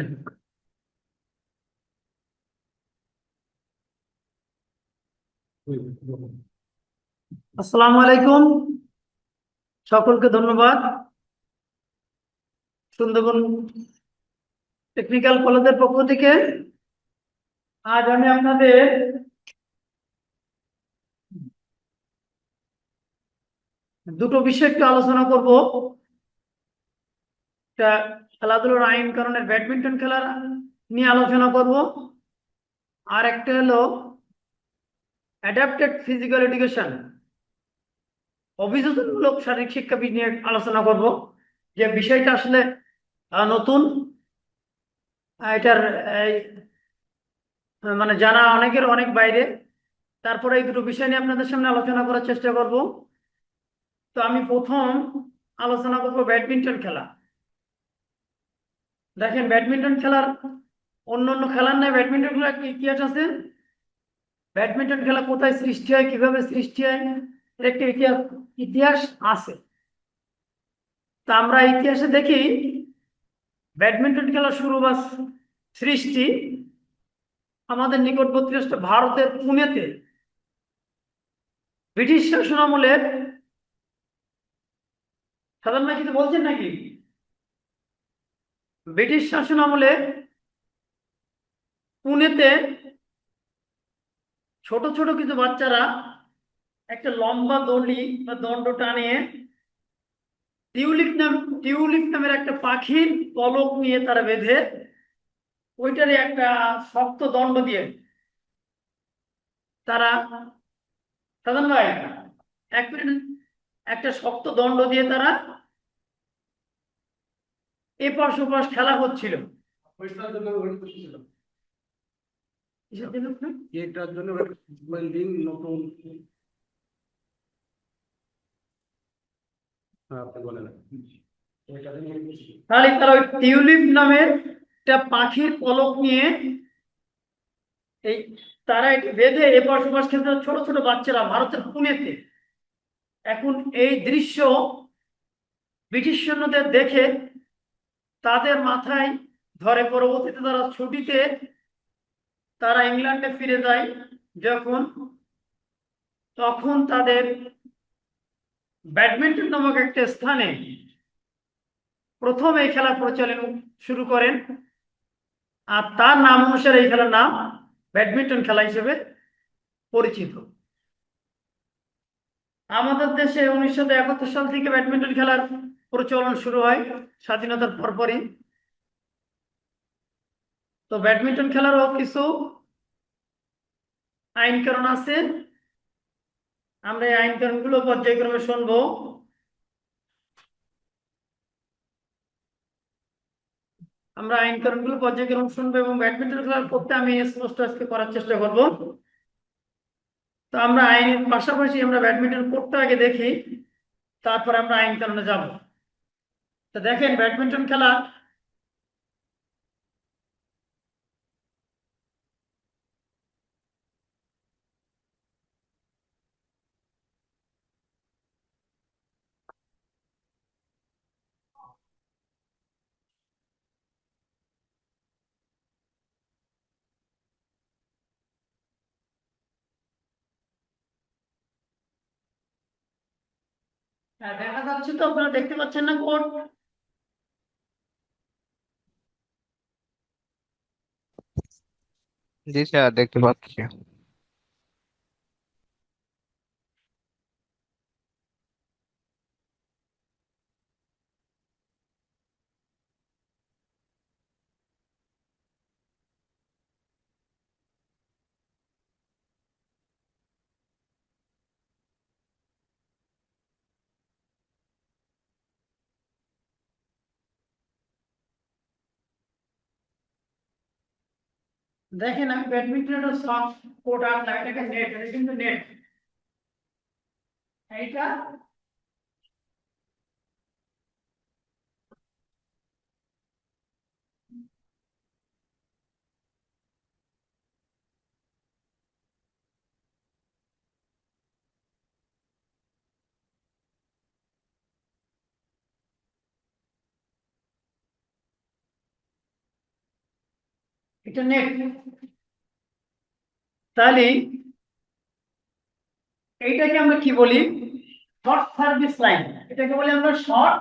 দেন। আসসালামু আলাইকুম, সকলকে ধন্যবাদ। সুন্দরবন টেকনিক্যাল কলেজের পক্ষ থেকে আজ আমি আপনাদের দুটো বিষয় একটু আলোচনা করব। একটা খেলাধুলার আইন কারণের ব্যাডমিন্টন খেলার নিয়ে আলোচনা করব, আর একটা হলো অ্যাডাপ্টেড ফিজিক্যাল এডুকেশন, অভিযোজনমূলক শারীরিক শিক্ষা নিয়ে আলোচনা করব। যে বিষয়টা আসলে নতুন, এটার এই, মানে জানা অনেকের অনেক বাইরে। তারপরে এই দুটো বিষয় নিয়ে আপনাদের সামনে আলোচনা করার চেষ্টা করব। তো আমি প্রথম আলোচনা করব ব্যাডমিন্টন খেলা। দেখেন, ব্যাডমিন্টন খেলার অন্য অন্য খেলার নয়, ব্যাডমিন্টন খেলার একটা ইতিহাস আছে। ব্যাডমিন্টন খেলা কোথায় সৃষ্টি হয়, কিভাবে সৃষ্টি হয়, এর একটা ইতিহাস ইতিহাস আছে। তা আমরা ইতিহাসে দেখি ব্যাডমিন্টন খেলার শুরু বা সৃষ্টি আমাদের নিকটবর্তী রাষ্ট্র ভারতের পুনেতে ব্রিটিশ শাসন আমলে। সাধারণ ভাই কিছু বলছেন নাকি? ব্রিটিশ শাসন আমলে পুনেতে ছোট ছোট কিছু বাচ্চারা একটা লম্বা দড়ি বা দণ্ড টানিয়ে টিউলিপ নাম টিউলিপ নামের একটা পাখির পলক নিয়ে তারা বেঁধে ওইটারে একটা শক্ত দণ্ড দিয়ে তারা, সাধন ভাই এক মিনিট, একটা শক্ত দণ্ড দিয়ে তারা এপাশ ওপাশ খেলা করছিল। ওইটার জন্য ওয়েট করছিল। কিসের জন্য? এটার জন্য বিল্ডিং নতুন। হ্যাঁ, আপনি বলেন। তাহলে তারা ওই টিউলিপ নামের একটা পাখির পলক নিয়ে এই তারা এটি বেঁধে এপাশ ওপাশ খেলতে, ছোট ছোট বাচ্চারা ভারতের পুনেতে। এখন এই দৃশ্য ব্রিটিশ সৈন্যদের দেখে তাদের মাথায় ধরে। পরবর্তীতে তারা ছুটিতে তারা ইংল্যান্ডে ফিরে যায় যখন, তখন তাদের ব্যাডমিন্টন নামক একটা স্থানে প্রথম এই খেলা পরিচালনা শুরু করেন। আর তার নাম অনুসারে এই খেলার নাম ব্যাডমিন্টন খেলা হিসেবে পরিচিত। আমাদের দেশে 1971 সাল থেকে ব্যাডমিন্টন খেলার প্রচলন শুরু হয়, স্বাধীনতার পরপরই। তো ব্যাডমিন্টন খেলারও কিছু আইন কানুন আছে, আমরা এই আইন কানুনগুলো পর্যায়ক্রমে শুনবো। আমরা আইন কানুনগুলো পর্যায়ক্রমে শুনবো এবং ব্যাডমিন্টন খেলার করতে আমি স্পষ্ট আজকে করার চেষ্টা করব। তো আমরা আইনের পাশাপাশি আমরা ব্যাডমিন্টন কোর্টটা আগে দেখি, তারপর আমরা আইন কানুনে যাব। তো দেখেন, ব্যাডমিন্টন খেলা দেখা যাচ্ছে, তো আপনারা দেখতে পাচ্ছেন না কোর্ট? জি স্যার, দেখতে পাচ্ছি। দেখেন, আমি ব্যাডমিন্টনের সফট কোর্ট আনলাম, এটাকে নেট, এটা কিন্তু নেট। এইটা এটা নেট। তাহলে এইটাকে আমরা কি বলি? Short service line. এটাকে বলি আমরা শর্ট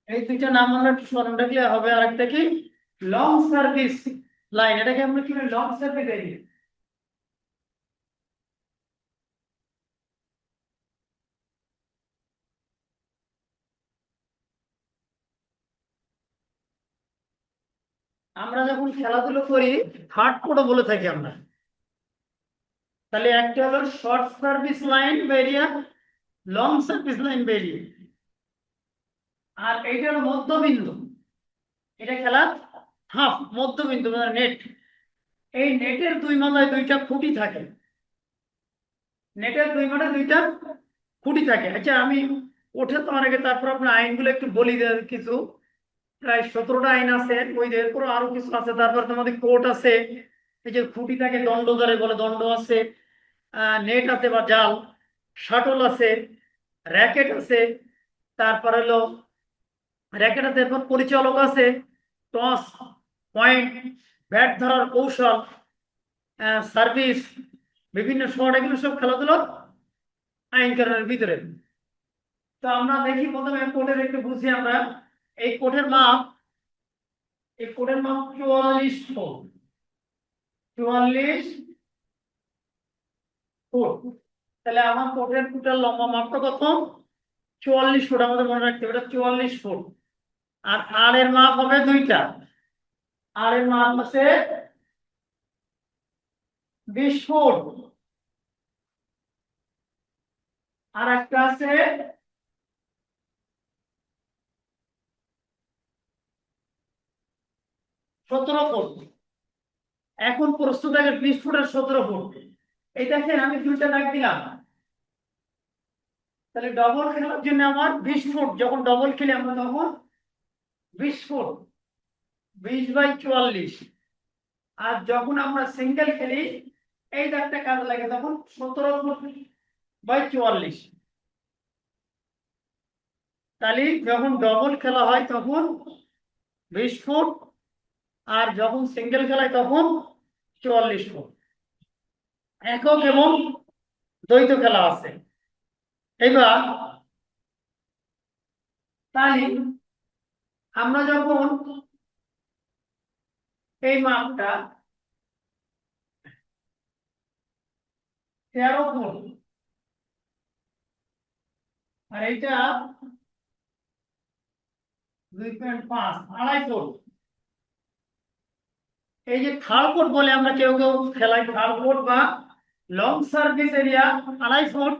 এই দুইটা নাম আমরা একটু স্মরণ রাখলে হবে। আর একটা কি? Long service line. এটাকে আমরা কি বলি? Long service area. আমরা যখন খেলাধুলো করি থার্ড কোডও বলে থাকি আমরা। তাহলে একটা হলো শর্ট সার্ভিস লাইন বেরিয়া, লং সার্ভিস লাইন বেরিয়ে, আর এইটা হলো মধ্যবিন্দু। এটা খেলার হাফ মধ্যবিন্দু মানে নেট। এই নেটের দুই মাথায় দুইটা খুঁটি থাকে। নেটের দুই মাথায় দুইটা খুঁটি থাকে। আচ্ছা, আমি ওঠে তো আগে, তারপর আপনার আইনগুলো একটু বলি কিছু। প্রায় 17টা আইন আছে, ওই এরপর আরো কিছু আছে। তারপর তোমাদের কোর্ট আছে, এই যে খুঁটি থাকে দণ্ড যারে বলে, দণ্ড আছে, নেট আছে বা জাল, শাটল আছে, র্যাকেট আছে, তারপর হলো র্যাকেট আছে, এরপর পরিচালক আছে, টস, পয়েন্ট, ব্যাট ধরার কৌশল, সার্ভিস, বিভিন্ন শট, এগুলো সব খেলাধুলার আইন কানুনের ভিতরে। তো আমরা দেখি প্রথমে কোর্টের একটু বুঝি আমরা। এই কোর্টের মাপ, এই কোর্টের মাপ 44 ফুট। 44 ফুট। তাহলে আমার কোর্টের টোটাল লম্বা মাপটা কত? 44 ফুট। আমাদের মনে রাখতে হবে এটা 44 ফুট। আর আর এর মাপ হবে দুইটা। আর এর মাপ আছে 20 ফুট। আর একটা আছে 17 ফুট। এখন প্রশ্ন থাকে 20 ফুট আর 17 ফুট। এই দেখেন আমি দুইটা দাগ দিলাম। তাহলে ডবল খেলার জন্য আমার 20 ফুট, যখন ডবল খেলি আমরা তখন 20 ফুট, 20/44। আর যখন আমরা সিঙ্গেল খেলি এই দাগটা কাজে লাগে তখন 17 ফুট/44। তাহলে যখন ডবল খেলা হয় তখন 20 ফুট, আর যখন সিঙ্গেল খেলায় তখন 44 ফুট। একক এবং দ্বৈত খেলা আছে। এবার তাহলে আমরা যখন এই মাপটা 13 ফুট আর এইটা 2.5, 2.5 ফুট। এই যে থার্ড কোড বলে আমরা কেউ কেউ খেলাই, থার্ড কোড বা long service area 2.5 foot,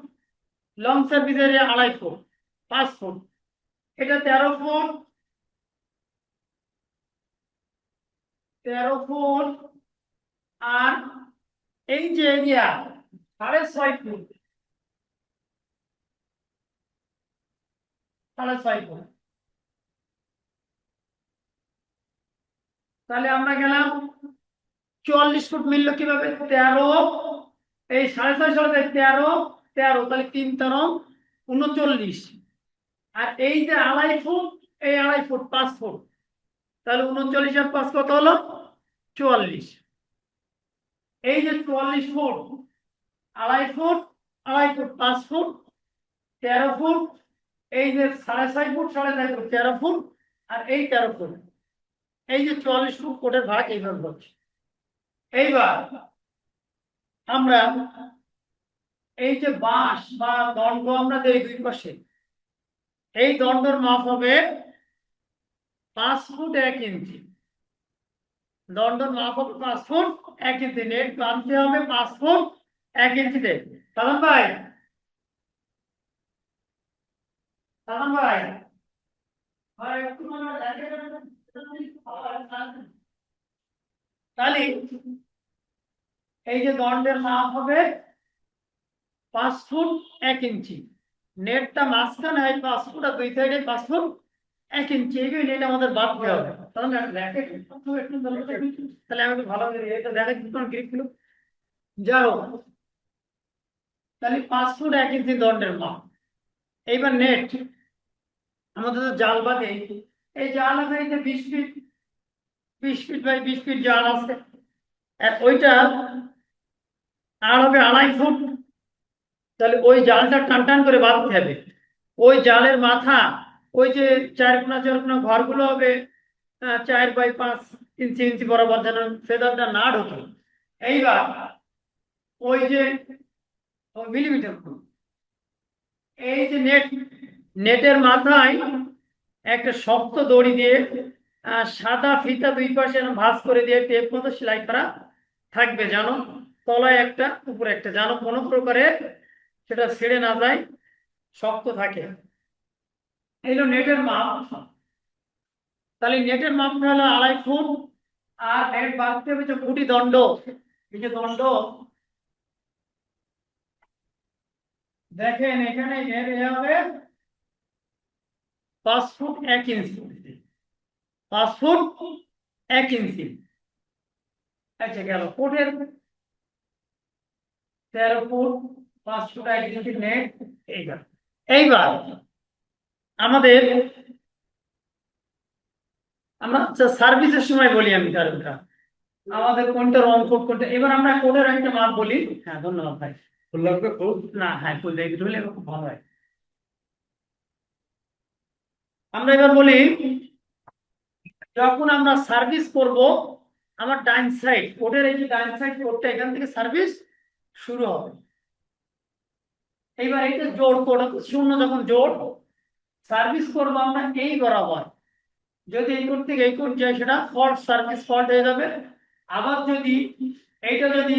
long service area 2.5 foot, 5 foot. এটা 13 ফুট, 13 ফুট। আর এই যে এরিয়া 6.5 ফুট, 6.5 ফুট। তাহলে আমরা গেলাম 44 ফুট মিলল কিভাবে? 13, এই 6.5 সালে 13, 13, তাহলে 3 × 39। আর এই যে 2.5 ফুট, এই 2.5 ফুট 5 ফুট। তাহলে 39 আর 5 কত হলো? 44। এই যে 44 foot, 2.5 foot, 2.5 foot 5 foot, 13 foot. এই যে 6.5 ফুট, 6.5 ফুট 13 ফুট, আর এই 13 ফুট। এই যে 44 ফুট কোটের ভাগ এইভাবে হচ্ছে। এইবার আমরা এই যে বাঁশ বা দণ্ড আমরা দেই দুই পাশে, এই দণ্ডের মাপ হবে 5 ফুট 1 ইঞ্চি। দণ্ডের মাপ হবে 5 ফুট 1 ইঞ্চি। নেট টানতে হবে 5 ফুট 1 ইঞ্চিতে। সালাম ভাই, সালাম ভাই, তাহলে এই যে দণ্ডের মাপ হবে 5 ফুট 1 ইঞ্চি। নেটটা মাঝখানে হয় 5 ফুট, আর দুই সাইডে 5 ফুট 1 ইঞ্চি এই নেট আমাদের বাঁধতে হবে। তাহলে র্যাকেট তাহলে আমি একটু ভালো করে এটা দেখা দিতাম গ্রিপগুলো। যাই হোক, তাহলে 5 ফুট 1 ইঞ্চি দণ্ডের মাপ। এইবার নেট আমাদের তো জাল বাঁধে, এই জাল আছে এই যে 20 ফিট, 20 ফিট বাই 20 ফিট জাল আছে, আর ওইটা আর হবে 2.5 ফুট। তাহলে ওই জালটা টান টান করে বাঁধতে হবে। ওই জালের মাথা, ওই যে 4 কোণা ঘরগুলো হবে 4 বাই 5 ইঞ্চি বরাবর, যেন ফেদারটা না ঢোকে। এইবার ওই যে মিলিমিটার, এই যে নেটের মাথায় একটা শক্ত দড়ি দিয়ে সাদা ফিতা 2 পাশে ভাঁজ করে দিয়ে টেপ মতো সেলাই করা থাকবে, যেন তলায় একটা উপরে একটা, যেন কোনো প্রকারে সেটা ছেড়ে না যায়, শক্ত থাকে। এই হলো নেটের মাপ। তাহলে নেটের মাপটা হলো 2.5 ফুট। আর নেট বাঁধতে হবে যে খুঁটি দণ্ড, এই যে দণ্ড দেখেন এখানে নেট হবে 5 ফুট 1 ইঞ্চি, 5 ফুট 1 ইঞ্চি। আচ্ছা গেল ফুটের 13 ফুট 5 ফুট 1 ইঞ্চি নেট। এইবার এইবার আমাদের আমরা সার্ভিসের সময় বলি আমি কারণটা আমাদের কোনটা রং কোড কোনটা। এবার আমরা কোডের একটা মাপ বলি। হ্যাঁ ধন্যবাদ ভাই। ফুল লাগবে ফুল না, হ্যাঁ ফুল দিয়ে দিলে খুব ভালো হয়। আমরা এবার বলি, যখন আমরা সার্ভিস করব, আমার ডাইন সাইড কোডের এই যে ডাইন সাইড কোডটা, এখান থেকে সার্ভিস শুরু হবে। এইবার এইটা জোড় কোড, শূন্য যখন জোড় সার্ভিস করবো আমরা এই বরাবর, যদি এই কোড থেকে এই কোড যায় সেটা ফল্ট সার্ভিস ফল্ট হয়ে যাবে। আবার যদি এইটা যদি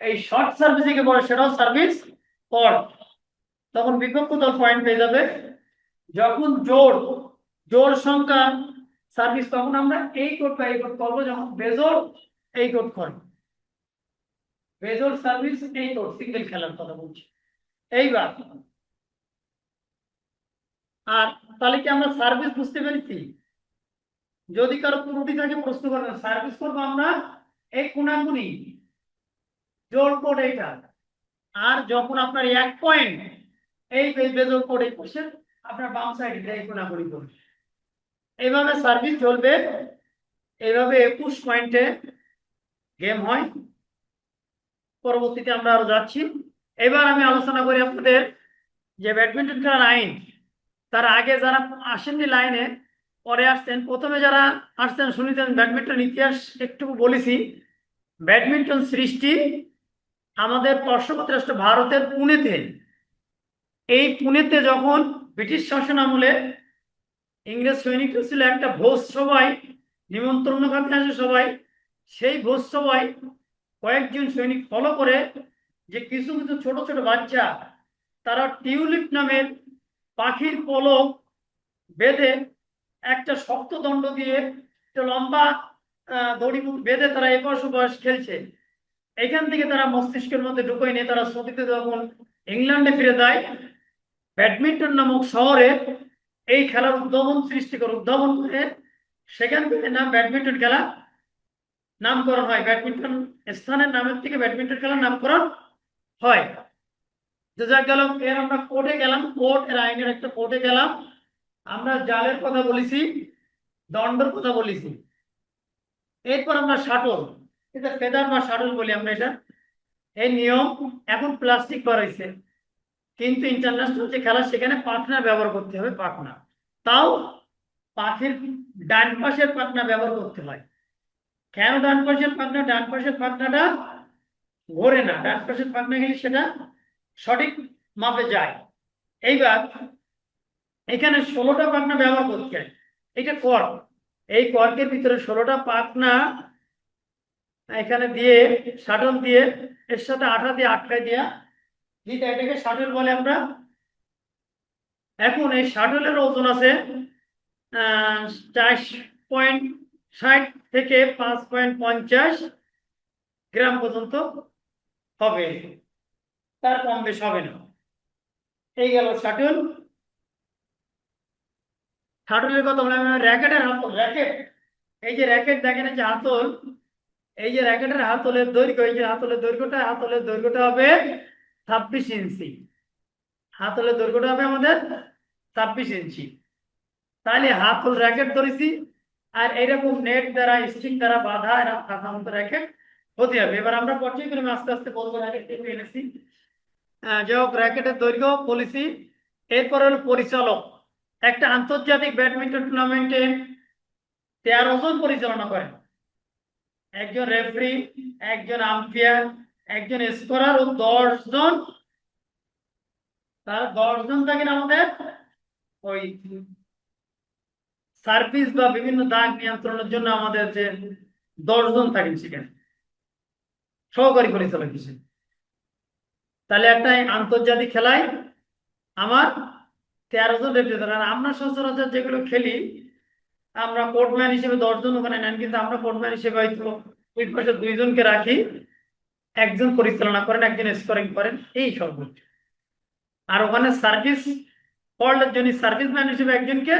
এই শর্ট সার্ভিস থেকে পড়ে সেটাও সার্ভিস ফল্ট, তখন বিপক্ষ দল পয়েন্ট পেয়ে যাবে। যখন জোড় জোড় সংখ্যা সার্ভিস, তখন আমরা এই কোড বা এই কোড করবো। যখন বেজোড় এই কোড করবো, বেজোড় সার্ভিস এই কোড সিঙ্গেল খেলার কথা বলছি। এইবার আর তাহলে কি আমরা সার্ভিস বুঝতে পেরেছি? যদি কারো ত্রুটি থাকে প্রশ্ন করবেন। সার্ভিস করবো আমরা এই কোনাকুনি জোড় কোড এইটা, আর যখন আপনার 1 পয়েন্ট এই বেজোড় কোড এই পাশে আপনার বাম সাইডে এই কোনাকুনি করবে, এইভাবে সার্ভিস চলবে। এইভাবে 21 পয়েন্টে গেম হয়। পরবর্তীতে আমরা আরো যাচ্ছি। এবার আমি আলোচনা করি আপনাদের যে ব্যাডমিন্টন খেলার আইন। তার আগে যারা আসেননি লাইনে, পরে আসছেন, প্রথমে যারা আসছেন শুনেছেন ব্যাডমিন্টন ইতিহাস একটু বলেছি। ব্যাডমিন্টন সৃষ্টি আমাদের পার্শ্ববর্তী রাষ্ট্র ভারতের পুনেতে। এই পুনেতে যখন ব্রিটিশ শাসন আমলে ইংরেজ সৈনিকরা ছিল, একটা ভোজ সভায় নিমন্ত্রণ করতে আসে সবাই। সেই ভোজ সভায় কয়েকজন সৈনিক ফলো করে যে কিছু কিছু ছোট ছোট বাচ্চা, তারা টিউলিপ নামের পাখির পলক বেঁধে একটা শক্ত দণ্ড দিয়ে একটা লম্বা দড়ি বেঁধে তারা এপাশ ওপাশ খেলছে। এখান থেকে তারা মস্তিষ্কের মধ্যে ঢুকিয়ে নিয়ে তারা সতীতে যখন ইংল্যান্ডে ফিরে যায়, ব্যাডমিন্টন নামক শহরে এই খেলার উদ্ভাবন করে সেখান থেকে নাম ব্যাডমিন্টন খেলা নামকরণ হয়। ব্যাডমিন্টন স্থানের নামের থেকে ব্যাডমিন্টন খেলার নামকরণ হয়। তো যা গেল, এর আমরা কোর্টে গেলাম, কোর্ট এর আইনের একটা কোর্টে গেলাম। আমরা জালের কথা বলেছি, দণ্ডের কথা বলেছি। এরপর আমরা শাটল, এটা ফেদার বা শাটল বলি আমরা এটা। এই নিয়ম এখন প্লাস্টিক বার হয়েছে, কিন্তু ইন্টারন্যাশনাল যে খেলা সেখানে পাখনা ব্যবহার করতে হবে। পাখনা তাও পাখির ডান পাশের পাখনা ব্যবহার করতে হয়। কেন ডান পাশের পাখনা? ডান পাশের পাখনাটা ঘোরে না, ডান পাশের পাখনা গেলে সেটা সঠিক মাপে যায়। এইবার এখানে 16টা পাখনা ব্যবহার করতে হয়। এটা কর্ক, এই কর্কের ভিতরে 16টা পাখনা এখানে দিয়ে শাটল দিয়ে এর সাথে আঠা দিয়ে আটকায় দেওয়া, দিতে এটাকে শাটল বলে আমরা। এখন এই শাটলের ওজন আছে 4.60 থেকে 5.50 গ্রাম পর্যন্ত হবে, তার কম বেশ হবে না। এই গেল শাটল। শাটলের কথা বলে, র্যাকেটের হাতল, র্যাকেট, এই যে র্যাকেট দেখেন, এই যে হাতল, এই যে র্যাকেটের হাতলের দৈর্ঘ্য, এই যে হাতলের দৈর্ঘ্যটা হবে 26 ইঞ্চি। হাতলের দৈর্ঘ্যটা হবে আমাদের 26 ইঞ্চি। তাহলে হাতল র্যাকেট ধরেছি, আর এইরকম নেট দ্বারা, স্ট্রিং দ্বারা বাঁধা এরকম সাধারণত র্যাকেট হতে হবে। এবার আমরা পর্যায়ক্রমে আস্তে আস্তে বলবো র্যাকেট এনেছি। যাই হোক, র্যাকেটের দৈর্ঘ্য পলিসি। এরপর হলো পরিচালক। একটা আন্তর্জাতিক ব্যাডমিন্টন টুর্নামেন্টে 13 জন পরিচালনা করেন, একজন রেফারি, একজন আম্পায়ার, একজন স্কোরার ও 10 জন। তার 10 জন থাকেন আমাদের ওই সার্ভিস বা বিভিন্ন দাগ নিয়ন্ত্রণের জন্য, আমাদের যে 10 জন থাকেন সেখানে সহকারী পরিচালক হিসেবে। তাহলে একটা আন্তর্জাতিক খেলায় আমার 13 জন রেফারি। আর আমরা সচরাচর যেগুলো খেলি, আমরা কোর্টম্যান হিসেবে 10 জন ওখানে নেন, কিন্তু আমরা কোর্টম্যান হিসেবে হয়তো ওই পাশে 2 জনকে রাখি, একজন পরিচালনা করেন, একজন স্কোরিং করেন, এই সর্বোচ্চ। আর ওখানে সার্ভিস ফল্টের জন্য সার্ভিসম্যান হিসেবে একজনকে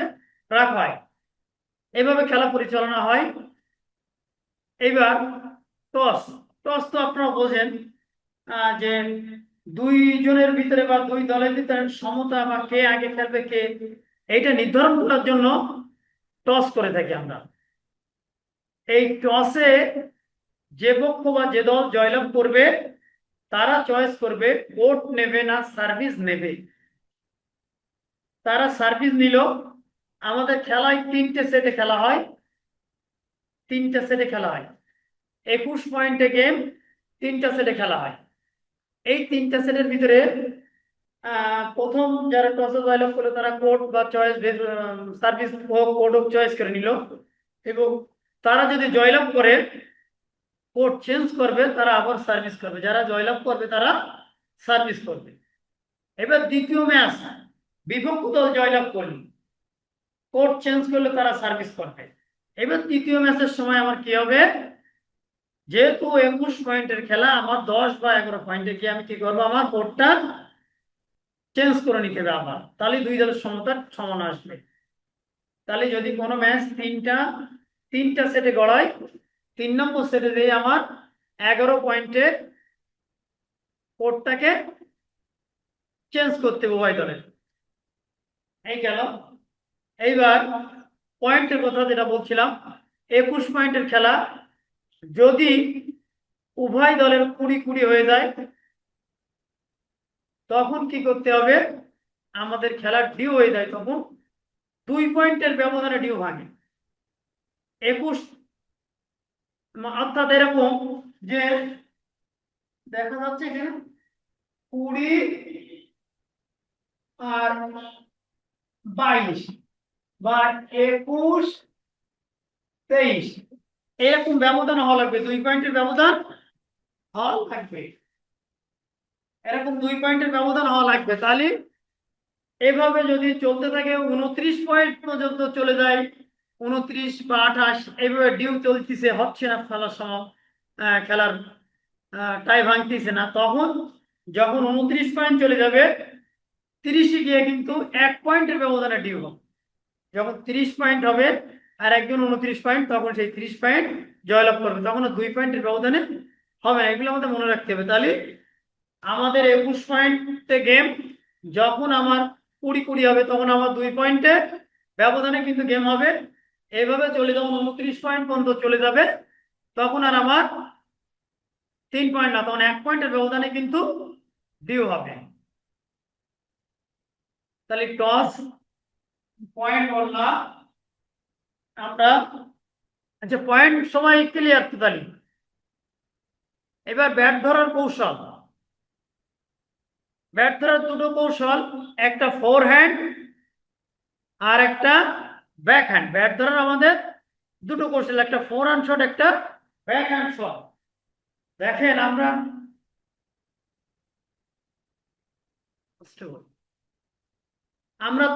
রাখা হয়। এইভাবে খেলা পরিচালনা হয়। এইবার টস। টস তো আপনারা বোঝেন, যে 2 জনের ভিতরে বা 2 দলের ভিতরে সমতা বা কে আগে খেলবে কে, এইটা নির্ধারণ করার জন্য টস করে থাকি আমরা। এই টসে যে পক্ষ বা যে দল জয়লাভ করবে তারা চয়েস করবে কোর্ট নেবে না সার্ভিস নেবে। তারা সার্ভিস নিল। আমাদের খেলায় 3টে সেটে খেলা হয়, 3টে সেটে খেলা হয়, 21 পয়েন্টে গেম, 3টা সেটে খেলা হয়। এই 3টা সেটের ভিতরে প্রথম যারা টসে জয়লাভ করলো তারা কোর্ট বা চয়েস সার্ভিস হোক, কোর্ট হোক, চয়েস করে নিল। এবং তারা যদি জয়লাভ করে কোর্ট চেঞ্জ করবে, তারা আবার সার্ভিস করবে। যারা জয়লাভ করবে তারা সার্ভিস করবে। এবার দ্বিতীয় ম্যাচ, বিপক্ষ দল জয়লাভ করলো, কোর্ট চেঞ্জ করলে তারা সার্ভিস করবে। এবার তৃতীয় ম্যাচের সময় আমার কি হবে, যেহেতু 21 পয়েন্টের খেলা, আমার 10 বা 11 পয়েন্টে গিয়ে আমি কি করবো, আমার কোর্টটা চেঞ্জ করে নিতে হবে আবার। তাহলে 2 দলের সমতা সমান আসবে। তাহলে যদি কোনো ম্যাচ তিনটা সেটে গড়ায়, 3 নম্বর সেটে দিয়ে আমার 11 পয়েন্টে কোর্টটাকে চেঞ্জ করতে হবে উভয় দলের। এই গেল। এইবার পয়েন্টের কথা যেটা বলছিলাম, 21 পয়েন্টের খেলা, যদি উভয় দলের 20-20 হয়ে যায়, তখন কি করতে হবে, আমাদের খেলা ডিউ হয়ে যায়, তখন 2 পয়েন্টের ব্যবধানে ডিউ ভাঙে। 21 অর্থাৎ এরকম যে দেখা যাচ্ছে এখানে 20 আর 22 বা 21-23, এরকম ব্যবধান হওয়া লাগবে, 2 পয়েন্টের ব্যবধান হওয়া লাগবে, এরকম 2 পয়েন্টের ব্যবধান হওয়া লাগবে। তাহলে এভাবে যদি চলতে থাকে, 29 পয়েন্ট পর্যন্ত চলে যায়, 29 বা 28, এইভাবে ডিউ চলতেছে, হচ্ছে না খেলার সময়, খেলার টাই ভাঙতেছে না, তখন যখন 29 পয়েন্ট চলে যাবে, 30-এ গিয়ে কিন্তু 1 পয়েন্টের ব্যবধানে ডিউ হবে। যখন 30 পয়েন্ট হবে আর একজন 29 পয়েন্ট, তখন সেই 30 পয়েন্ট জয়লাভ করবে, তখন 2 পয়েন্টের ব্যবধানে হবে না। এগুলো আমাদের মনে রাখতে হবে। তাহলে আমাদের 21 পয়েন্টে গেম, যখন আমার 20-20 হবে, তখন আমার 2 পয়েন্টে ব্যবধানে কিন্তু গেম হবে। এইভাবে চলে যখন 29 পয়েন্ট পর্যন্ত চলে যাবে, তখন আর আমার 3 পয়েন্ট না, তখন 1 পয়েন্টের ব্যবধানে কিন্তু ডিউ হবে। তাহলে টস, পয়েন্ট বললাম আমরা। আচ্ছা, পয়েন্ট সময় ক্লিয়ার তো? তাহলে এবার ব্যাট ধরার কৌশল। ব্যাট ধরার 2টো কৌশল, একটা ফোর হ্যান্ড আর একটা ব্যাক হ্যান্ড। ব্যাট ধরার আমাদের 2টো কৌশল, একটা ফোর হ্যান্ড শট, একটা ব্যাক হ্যান্ড শট। দেখেন আমরা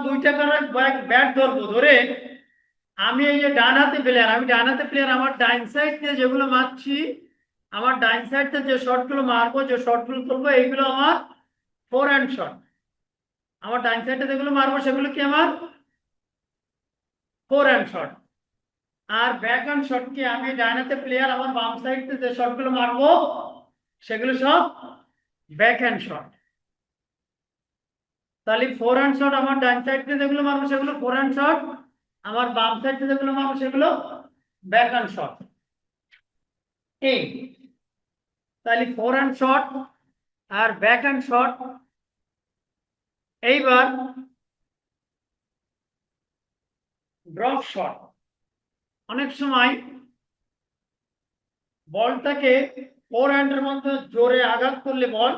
2টা করে ব্যাট ধরবো। ধরে আমি এই যে ডান হাতে প্লেয়ার, আমার ডাইন সাইড দিয়ে যেগুলো মারছি, আমার ডাইন সাইড দিয়ে যে শটগুলো মারবো, যে শটগুলো তুলবো, এইগুলো আমার ফোর হ্যান্ড শট। আমার ডাইন সাইডে যেগুলো মারবো সেগুলো কি আমার ফোর হ্যান্ড শট। আর ব্যাক হ্যান্ড শট কি, আমি ডাইনাতে প্লেয়ার আমার বাম সাইডে যে শটগুলো মারবো সেগুলো সব ব্যাক হ্যান্ড শট। তাহলে ফোর হ্যান্ড শট আমার ডান সাইডে যেগুলো মারবো সেগুলো ফোর হ্যান্ড শট, আমার বাম সাইডে যেগুলো মারবো সেগুলো ব্যাক হ্যান্ড শট। এই তাহলে ফোর হ্যান্ড শট আর ব্যাক হ্যান্ড শট। এইবার ড্রপ শট। অনেক সময় বলটাকে ফোর হ্যান্ডের মধ্যে জোরে আঘাত করলে বল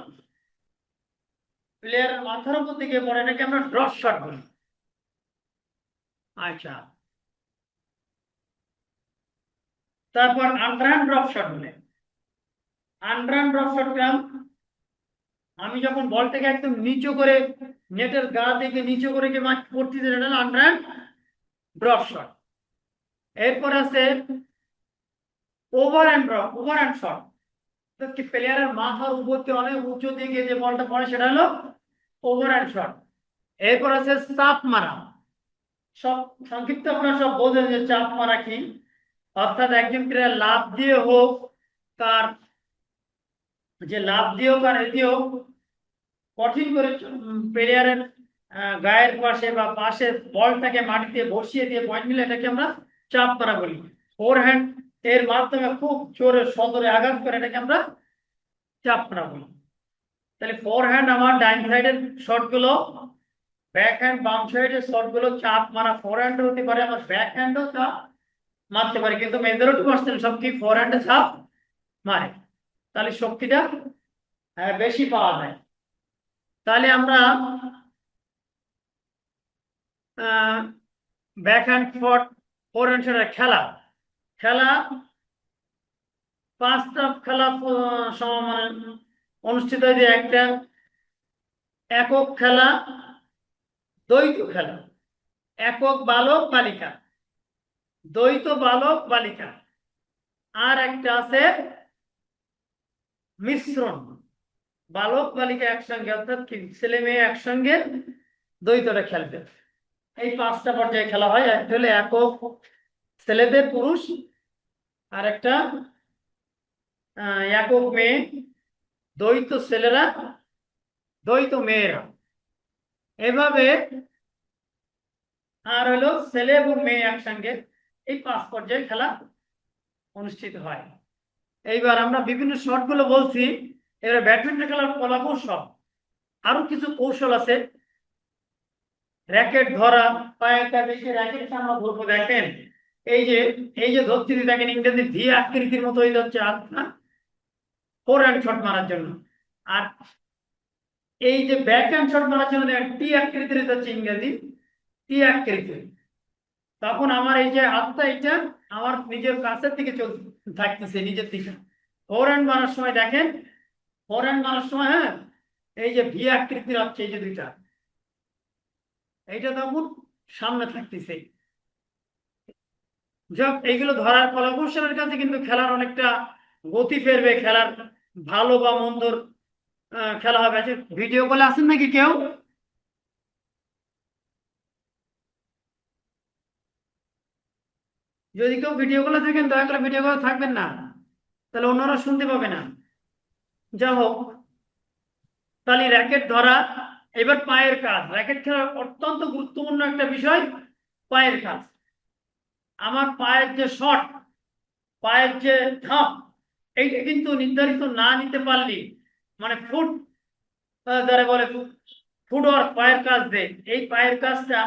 প্লেয়ারের মাথার উপর দিকে পড়ে, এটাকে আমরা ড্রপ শট বলি। আচ্ছা, তারপর আন্ডারহ্যান্ড ড্রপ শট বলে। আন্ডারহ্যান্ড ড্রপ শট গ্রাম, আমি যখন বলটাকে একদম নিচু করে নেটের গা থেকে নিচু করে কে মাছ পড়তেছে, এটা হলো আন্ডারহ্যান্ড ড্রপ শট। এরপর আছে over hand drop, over hand shot. প্লেয়ারের মাথার উপর থেকে অনেক উঁচু দিকে যে বলটা পড়ে সেটা হলো ওভার হ্যান্ড শট। এরপর আছে চাপ মারা। সব সংক্ষিপ্ত আপনারা সব বোঝেন যে চাপ মারা কি, অর্থাৎ একজন প্লেয়ার লাফ দিয়ে হোক, তার যে লাফ দিয়ে হোক আর এ হোক কঠিন করে প্লেয়ারের গায়ের পাশে বা পাশে বলটাকে মাটিতে বসিয়ে দিয়ে পয়েন্ট নিলে এটাকে আমরা চাপ মারা বলি। ফোর হ্যান্ড এর মাধ্যমে খুব জোরে সদরে আঘাত করে এটাকে আমরা চাপ মারা বলি। তাহলে ফোর হ্যান্ড আমার ডাইন সাইডের শট গুলো, ব্যাক হ্যান্ড বাম সাইডের শট গুলো চাপ মারা। ফোর হ্যান্ড হতে পারে, আমার ব্যাক হ্যান্ডও চাপ মারতে পারে, কিন্তু মেজরিটি পার্সেন্ট সব কি ফোর হ্যান্ডে চাপ মারে। তাহলে শক্তিটা বেশি পাওয়া যায়। তাহলে আমরা ব্যাক হ্যান্ড ফট ফোর হ্যান্ড খেলা খেলা পাঁচটা খেলা মানে অনুষ্ঠিত হয়। যে একটা একক খেলা, দ্বৈত খেলা, একক বালক বালিকা, দ্বৈত বালক বালিকা, আর একটা আছে মিশ্রণ, বালক বালিকা একসঙ্গে, অর্থাৎ কি ছেলে মেয়ে একসঙ্গে দ্বৈতটা খেলবে। এই পাঁচটা পর্যায়ে খেলা হয়। একটা হলো একক ছেলেদের পুরুষ, আর একটা একক মেয়ে, দ্বৈত ছেলেরা, দ্বৈত মেয়েরা, এভাবে, আর হলো ছেলে এবং মেয়ে একসঙ্গে। এই পাঁচ পর্যায়ে খেলা অনুষ্ঠিত হয়। এইবার আমরা বিভিন্ন শট গুলো বলছি, এবার ব্যাডমিন্টন খেলার কলা কৌশল, আরো কিছু কৌশল আছে। র্যাকেট ধরা, পায়ের কাছে র্যাকেট আমরা ধরবো, দেখেন এই যে ধরছি দেখেন ইংরেজি ভি আকৃতির মতো হয়ে যাচ্ছে ফোর হ্যান্ড শট মারার জন্য। আর এই যে ব্যাক হ্যান্ড শট মারার জন্য টি আকৃতির হচ্ছে ইংরেজি টি আকৃতির। তখন আমার এই যে হাতটা এটা আমার নিজের কাছের দিকে থাকতেছে, নিজের দিকে। ফোর হ্যান্ড মারার সময় দেখেন, ফোর হ্যান্ড মারার সময় হ্যাঁ এই যে ভি আকৃতির হচ্ছে এই যে দুইটা, এইটা তখন সামনে থাকতেছে। যাক, এইগুলো ধরার কলাকৌশলের কাছে কিন্তু খেলার অনেকটা গতি ফেরবে, খেলার ভালো বা মন্দর খেলা হবে। আচ্ছা, ভিডিও কলে আছেন নাকি কেউ? যদি কেউ ভিডিও কলে থাকেন দয়া করে ভিডিও কলে থাকবেন না, তাহলে অন্যরা শুনতে পাবে না। যা হোক, তাহলে র্যাকেট ধরা। এবার পায়ের কাজ, র্যাকেট খেলার অত্যন্ত গুরুত্বপূর্ণ একটা বিষয় পায়ের কাজ। আমার পায়ের যে শট, পায়ের যে ধাপ, এইটা কিন্তু নির্ধারিত না নিতে পারলে, মানে ফুট যারা বলে ফুটওয়ার্ক, পায়ের কাজ দেয়, এই পায়ের কাজটা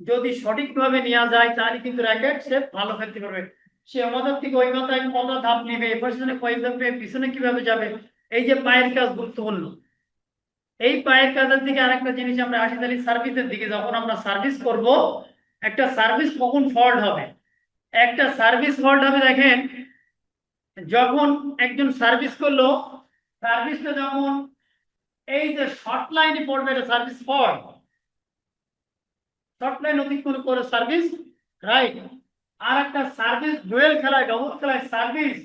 যদি সঠিকভাবে নেওয়া যায় তাহলে কিন্তু র্যাকেট সে ভালো খেলতে পারবে। সে আমাদের থেকে ওই মাথায় কত ধাপ নিবে, পিছনে কয় ধাপে, পিছনে কিভাবে যাবে, এই যে পায়ের কাজ গুরুত্বপূর্ণ। এই পায়ের কাজের দিকে আরেকটা জিনিস আমরা আসি, তাহলে সার্ভিসের দিকে। যখন আমরা সার্ভিস করব, একটা সার্ভিস কখন ফল্ট হবে, একটা সার্ভিস ফল্ট হবে দেখেন, যখন একজন সার্ভিস করলো, সার্ভিসটা যখন এই যে শর্ট লাইনে পড়বে এটা সার্ভিস ফল্ট। শর্ট লাইন অতিক্রম করে সার্ভিস রাইট। আর একটা সার্ভিস ডুয়েল খেলায়, ডবল খেলায় সার্ভিস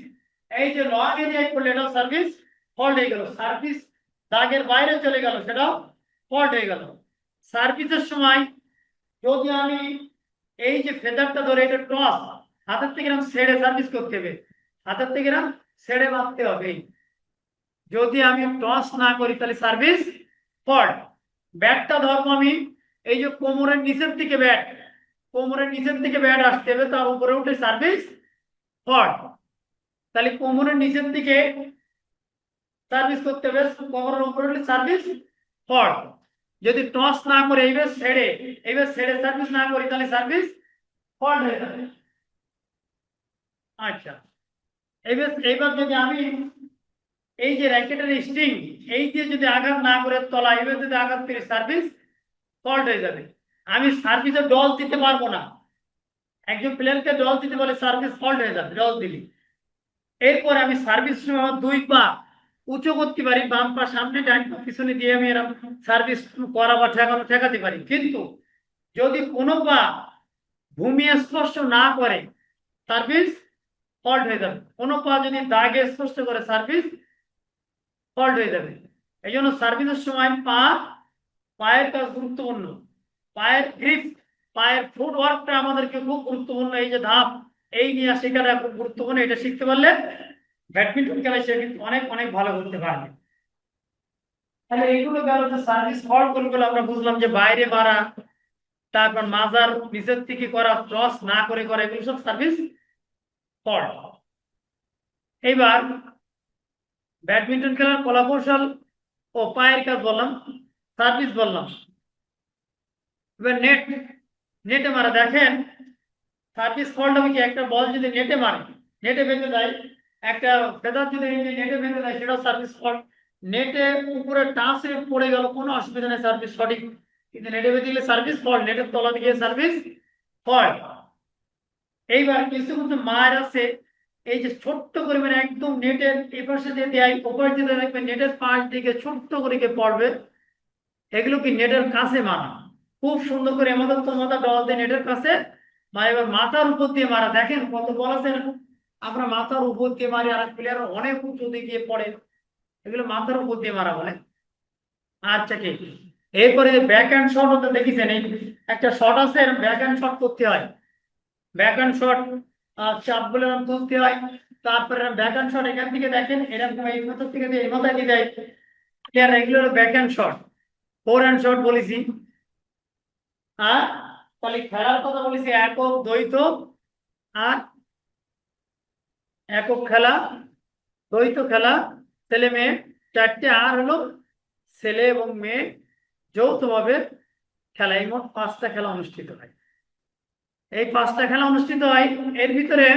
এই যে লং এরিয়ায় করলে এটাও সার্ভিস ফল্ট হয়ে গেল, সার্ভিস দাগের বাইরে চলে গেল, সেটাও ফল্ট হয়ে গেল। সার্ভিসের সময় যদি আমি এই যে ফেদারটা ধরে এটা টস, হাতের থেকে এরকম ছেড়ে সার্ভিস করতে হবে, হাতের থেকে এরকম ছেড়ে মারতে হবে। যদি আমি টস না করি তাহলে সার্ভিস ফল্ট। ব্যাটটা ধরবো আমি এই যে কোমরের নিচের দিকে ব্যাট, কোমরের নিচের দিকে ব্যাট আসতে হবে, তার উপরে উঠে সার্ভিস ফল্ট। তাহলে কোমরের নিচের দিকে সার্ভিস করতে হবে, কোমরের উপরে উঠলে সার্ভিস ফল্ট। যদি টস না করে এইবার ছেড়ে সার্ভিস না করি তাহলে সার্ভিস ফল্ট হয়ে যাবে। আচ্ছা, এইবার যদি আমি এই যে র্যাকেটের স্ট্রিং এই দিয়ে যদি আঘাত না করে তলা এবার যদি আঘাত করি সার্ভিস ফল্ট হয়ে যাবে। আমি সার্ভিসে ডল দিতে পারবো না, একজন প্লেয়ারকে ডল দিতে বলে সার্ভিস ফল্ট হয়ে যাবে ডল দিলে। এরপরে আমি সার্ভিস সময় দুই পা উঁচু করতে পারি, বাম পা সামনে ডান পা পিছনে দিয়ে আমি এরকম সার্ভিস করা বা ঠেকাতে পারি। কিন্তু যদি কোনো পা ভূমি স্পর্শ না করে সার্ভিস ফল্ট হয়ে যাবে। কোনো পা যদি দাগে স্পর্শ করে সার্ভিস ফল্ট হয়ে যাবে। এই জন্য সার্ভিসের সময় পায়ের কাজ গুরুত্বপূর্ণ, পায়ের গ্রিপ, পায়ের ফুট ওয়ার্কটা আমাদেরকে খুব গুরুত্বপূর্ণ। এই যে ধাপ এই নিয়ে শেখাটা খুব গুরুত্বপূর্ণ, এটা শিখতে পারলে ব্যাডমিন্টন খেলায় সে কিন্তু অনেক অনেক ভালো করতে পারবে। তাহলে এইগুলো গেল যে সার্ভিস ফল্ট গুলো আমরা বুঝলাম, যে বাইরে মারা, তারপর মাজার নিচের থেকে করা, টস না করে করা, এগুলো সব সার্ভিস ফল্ট। এইবার ব্যাডমিন্টন খেলার কলাকৌশল ও পায়ের কাজ বললাম, সার্ভিস বললাম। এবার নেটে মারা, দেখেন সার্ভিস ফল্ট হবে কি, একটা বল যদি নেটে মারে, নেটে বেঁধে যায়, একটা ফেদার যদি নেটে বেঁধে যায় সেটাও সার্ভিস ফল্ট। নেটে উপরে টাচে পড়ে গেল কোনো অসুবিধা নেই, সার্ভিস সঠিক। কিন্তু নেটে বেঁধে গেলে সার্ভিস ফল্ট, নেটের তলা দিয়ে সার্ভিস ফল্ট। এইবার কিছু কিছু মার আছে এই যে ছোট্ট করে মানে একদম নেটের এপাশে দিয়ে দেয়, ওপর দিয়ে দেখবেন নেটের পাশ দিকে ছোট্ট করে পড়বে, এগুলো কি নেটের কাছে মারা, খুব সুন্দর করে আমাদের তো মাথা ডল দিয়ে নেটের কাছে। এবার মাথার উপর দিয়ে মারা, দেখেন কত বল আছে, আমরা মাথার উপর দিয়ে মারি, আর প্লেয়ার অনেক উঁচু দিয়ে গিয়ে পড়ে, এগুলো মাথার উপর দিয়ে মারা বলে। আচ্ছা কি, এরপরে ব্যাক হ্যান্ড শট হতে দেখেছেন, এই একটা শট আছে ব্যাক হ্যান্ড শট করতে হয়, ব্যাক হ্যান্ড শট চাপ বলে তুলতে হয়। তারপরে ব্যাক হ্যান্ড শট এখান থেকে দেখেন এরকম এই মাথার থেকে দিয়ে এই মাথায় দিয়ে দেয় প্লেয়ার, এগুলো back hand shot. Four hand shot বলেছি। আর তাহলে খেলার কথা বলেছি একক, দ্বৈত আর একক খেলা, দ্বৈত খেলা, ছেলে মেয়ে চারটে, আর হলো ছেলে এবং মেয়ে যৌথভাবে খেলা। এই মোট 5টা খেলা অনুষ্ঠিত হয়। এই 5টা খেলা অনুষ্ঠিত হয়, এর ভিতরে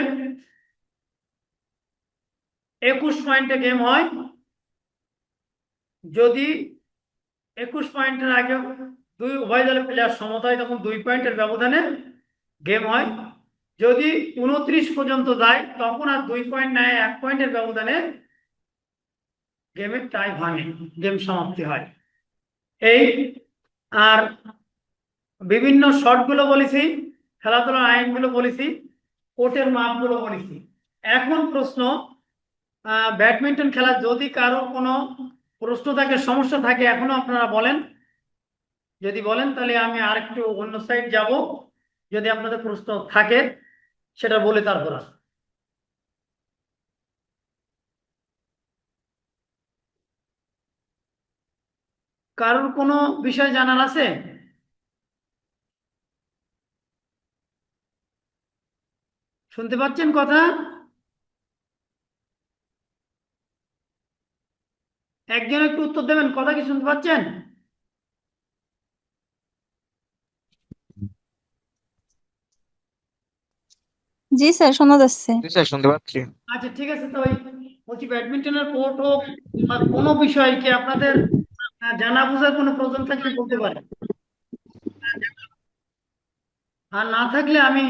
21 পয়েন্টে গেম হয়। যদি 21 পয়েন্টের আগে উভয় দলের প্লেয়ার সমতা হয় তখন 2 পয়েন্টের ব্যবধানে গেম হয়। যদি 29 পর্যন্ত যায় তখন আর 2 পয়েন্ট নেয়, 1 পয়েন্টের ব্যবধানে গেমের টাই ভাঙে, গেম সমাপ্তি হয়। এই আর বিভিন্ন শর্টগুলো বলেছি, খেলাধুলার আইনগুলো বলেছি, কোর্টের মাপগুলো বলেছি। এখন প্রশ্ন, ব্যাডমিন্টন খেলা যদি কারো কোনো প্রশ্ন থাকে, সমস্যা থাকে, এখনো আপনারা বলেন। যদি বলেন তাহলে আমি আরেকটু অন্য সাইড যাব, যদি আপনাদের প্রশ্ন থাকে সেটা বলে তারপর আসবো। কারোর কোনো বিষয় জানার আছে? শুনতে পাচ্ছেন কথা? একজন একটু উত্তর দেবেন, কথা কি শুনতে পাচ্ছেন? জি স্যার, শোনা যাচ্ছে। জি স্যার, শুনতে পাচ্ছি। আচ্ছা ঠিক আছে। তো ওই বলছি ব্যাডমিন্টনের কোর্ট হোক বা কোনো বিষয় কি আপনাদের জানা বোঝার কোনো প্রয়োজন থাকলে বলতে পারেন, আর না থাকলে আমি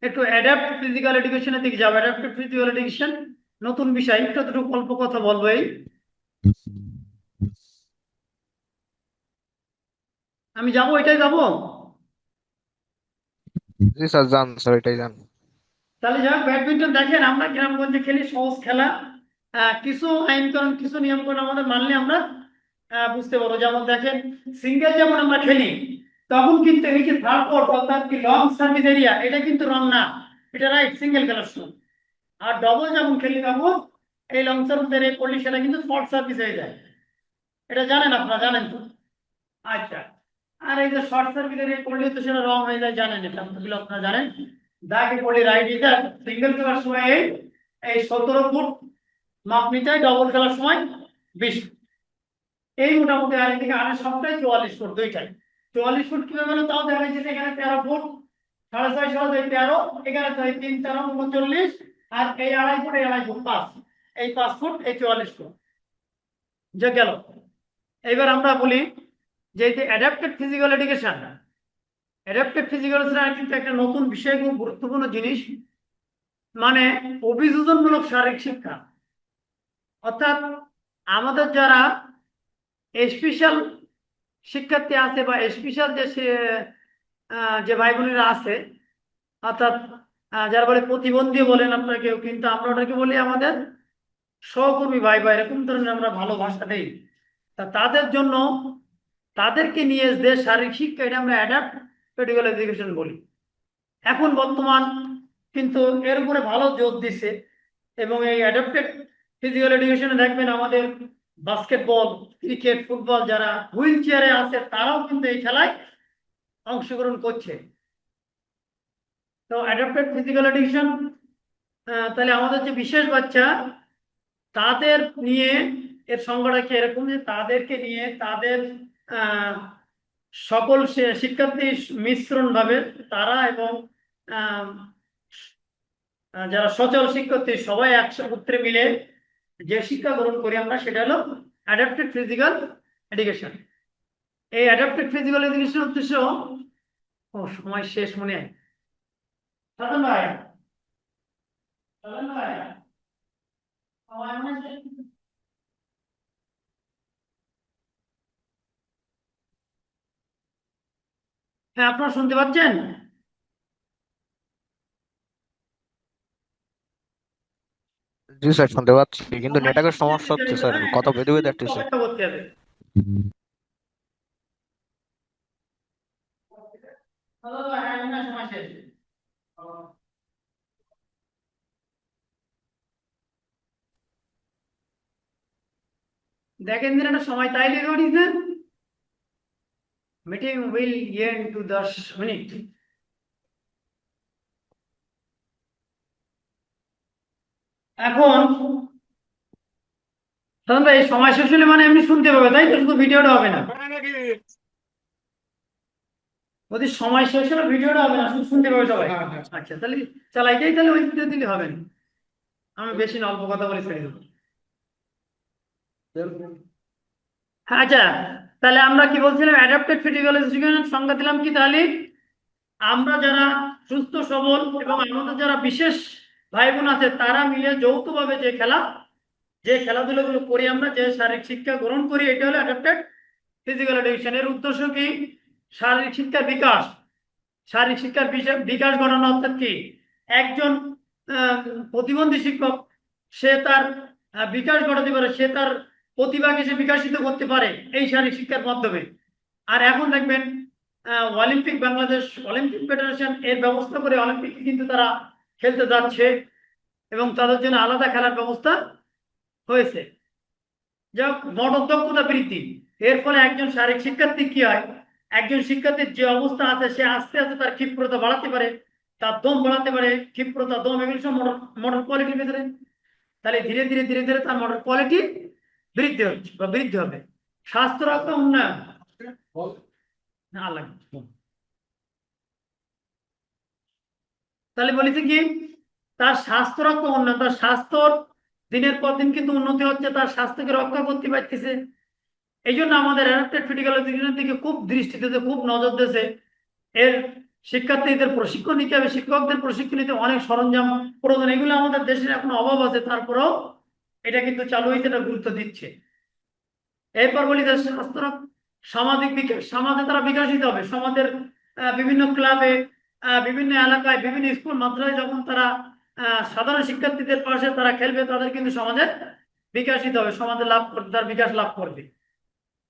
একটু অ্যাডাপ্ট ফিজিক্যাল এডুকেশনের দিকে যাবো। অ্যাডাপ্টিভ ফিজিক্যাল এডুকেশন নতুন বিষয়, একটু অল্প কথা বলবো। এই আমি যাবো, এটাই যাবো। জি স্যার, যান স্যার, এটাই যান। তাহলে যাক, ব্যাডমিন্টন দেখেন আমরা গ্রামগঞ্জে খেলি, সহজ খেলা। কিছু আইন কানুন, কিছু নিয়ম কানুন আমাদের মানলে আমরা বুঝতে পারবো। যেমন দেখেন সিঙ্গেল যেমন আমরা খেলি, তখন কিন্তু এই যে থার্ড কোর্ট অর্থাৎ কি লং সার্ভিস এরিয়া, এটা কিন্তু রং না, এটা রাইট সিঙ্গেল কালেকশন। আর ডবল যখন খেলি তখন এই লং সার্ভিস এরিয়া করলে সেটা কিন্তু শর্ট সার্ভিস হয়ে যায়। এটা জানেন, আপনারা জানেন তো? আচ্ছা। আর এই যে শর্ট সার্কিট এরিয়া করলে তো সেটা রং হয়ে যায়, জানেন, এটা এগুলো আপনারা জানেন। দাগে পড়লে রাইট এটা সিঙ্গেল খেলার সময় এই 17 ফুট মাপ নিতে হয়, ডবল খেলার সময় 20 ফুট। এই মোটামুটি আর এদিকে আড়াই সবটাই 44 ফুট, দুইটাই 44 ফুট। কিভাবে হলো তাও দেখা যাচ্ছে এখানে 13 ফুট, 6.5 সহ 13, এখানে 3 13 39, আর এই 2.5 ফুট, এই 2.5 ফুট 5, এই 5 ফুট, এই 44 ফুট যে গেল। এবার আমরা বলি যে adapted physical education, adapted physical education কিন্তু একটা নতুন বিষয়, খুব গুরুত্বপূর্ণ জিনিস, মানে অভিযোজনমূলক শারীরিক শিক্ষা। অর্থাৎ আমাদের যারা স্পেশাল শিক্ষার্থী আছে বা স্পেশাল যে ভাই বোনেরা আছে, অর্থাৎ যারা বলে প্রতিবন্ধী বলেন আপনারা কেউ, কিন্তু আমরা ওটাকে বলি আমাদের সহকর্মী ভাই বা এরকম ধরনের আমরা ভালো ভাষা দেই। তা তাদের জন্য, তাদেরকে নিয়ে যে শারীরিক শিক্ষা, এটা আমরা অ্যাডাপ্ট ফিজিক্যাল এডুকেশন বলি। এখন বর্তমান কিন্তু এর উপরে ভালো জোর দিছে, এবং এই অ্যাডাপ্টেড ফিজিক্যাল এডুকেশনে দেখবেন আমাদের বাস্কেটবল, ক্রিকেট, ফুটবল যারা হুইল চেয়ারে আছে তারাও কিন্তু এই খেলায় অংশগ্রহণ করছে। তো অ্যাডাপ্টেড ফিজিক্যাল এডুকেশন, তাহলে আমাদের যে বিশেষ বাচ্চা তাদের নিয়ে, এর সংজ্ঞাটা কি এরকম যে তাদেরকে নিয়ে তাদের আহ, সকল শিক্ষার্থী মিশ্রণ ভাবে তারা এবং আহ, যারা সচল শিক্ষার্থী সবাই একসূত্রে মিলে যে শিক্ষা গ্রহণ করি আমরা, সেটা হলো অ্যাডাপ্টেড ফিজিক্যাল এডুকেশন। এই অ্যাডাপ্টেড ফিজিক্যাল এডুকেশন উদ্দেশ্য, ও সময় শেষ মনে হয়। সাধন ভাই, সাধন ভাই, সময় মনে হয় শেষ। হ্যাঁ, আপনারা শুনতে পাচ্ছেন? জি স্যার, শুনতে পাচ্ছি, কিন্তু সময় নেটওয়ার্কের শেষ সমস্যা হচ্ছে নির্ধারিত, স্যার, হ্যাঁ, কথা বেঁধে বেঁধে আসতেছে। সময়টা করতে হবে। সাধন ভাই, হ্যাঁ, মনে হয় সময় শেষ। দেখেন দিন একটা সময় তাই লেগে উঠিস না, meeting will end to 10 minute. এখন সাধারণত এই সময় শেষ হলে মানে এমনি শুনতে পাবে, তাই তো? শুধু ভিডিওটা হবে না। যদি সময় শেষ হলে ভিডিওটা হবে না, শুধু শুনতে পাবে সবাই। আচ্ছা, তাহলে চালাইতেই, তাহলে ওই ভিডিও দিলে হবে না। আমি বেশি না, অল্প কথা বলে ছেড়ে দেবো। হ্যাঁ, আচ্ছা, তাহলে আমরা কি বলছিলাম? অ্যাডাপ্টেড ফিজিক্যাল এডুকেশন সংজ্ঞা দিলাম কি তাহলে? আমরা যারা সুস্থ সবল এবং আমাদের যারা বিশেষ ভাই বোন আছে তারা মিলে যৌথভাবে যে খেলাধুলাগুলো করি আমরা, যে শারীরিক শিক্ষা গ্রহণ করি, এটা হলো অ্যাডাপ্টেড ফিজিক্যাল এডুকেশন। এর উদ্দেশ্য কি? শারীরিক শিক্ষার বিকাশ, শারীরিক শিক্ষার বিকাশ ঘটানো। অর্থাৎ কি, একজন আহ, প্রতিবন্ধী শিক্ষক, সে তার বিকাশ ঘটাতে পারে, সে তার প্রতিভাকে সে বিকাশিত করতে পারে এই শারীরিক শিক্ষার মাধ্যমে। আর এখন দেখবেন অলিম্পিক, বাংলাদেশ অলিম্পিক ফেডারেশন এর ব্যবস্থা করে অলিম্পিক কিন্তু তারা খেলতে যাচ্ছে, এবং তাদের জন্য আলাদা খেলার ব্যবস্থা হয়েছে। যা মোটর দক্ষতা বৃদ্ধি, এর ফলে একজন শারীরিক শিক্ষার্থী কি হয়, একজন শিক্ষার্থীর যে অবস্থা আছে সে আস্তে আস্তে তার ক্ষিপ্রতা বাড়াতে পারে, তার দম বাড়াতে পারে, ক্ষিপ্রতা, দম, এগুলো সব মোটর মোটর কোয়ালিটির ভিতরে। তাহলে ধীরে ধীরে ধীরে ধীরে তার মোটর কোয়ালিটি বৃদ্ধি হচ্ছে বা বৃদ্ধি হবে। স্বাস্থ্য রক্ষা উন্নয়ন, না লাগে। তাহলে বলেছে কি, তার স্বাস্থ্য রক্ষা উন্নয়ন, তার স্বাস্থ্যর দিনের পর দিন কিন্তু উন্নতি হচ্ছে, তার স্বাস্থ্যকে রক্ষা করতে পারতেছে। এই জন্য আমাদের অ্যাডাপ্টেড ফিজিক্যাল এডুকেশনের দিকে খুব দৃষ্টি দিতে, খুব নজর দিয়েছে। এর শিক্ষার্থীদের প্রশিক্ষণ নিতে হবে, শিক্ষকদের প্রশিক্ষণ নিতে অনেক সরঞ্জাম প্রয়োজন, এগুলো আমাদের দেশের এখন অভাব আছে, তারপরেও এটা কিন্তু চালু হয়েছে, এটা গুরুত্ব দিচ্ছে। এরপর বলি যে স্বাস্থ্য সামাজিক বিকাশ, সমাজে তারা বিকাশিত হবে। সমাজের বিভিন্ন ক্লাবে, বিভিন্ন এলাকায়, বিভিন্ন স্কুল মাদ্রাসায় যখন তারা সাধারণ শিক্ষার্থীদের পাশে তারা খেলবে, তাদের কিন্তু সমাজে বিকাশিত হবে, সমাজে লাভ করবে, তার বিকাশ লাভ করবে,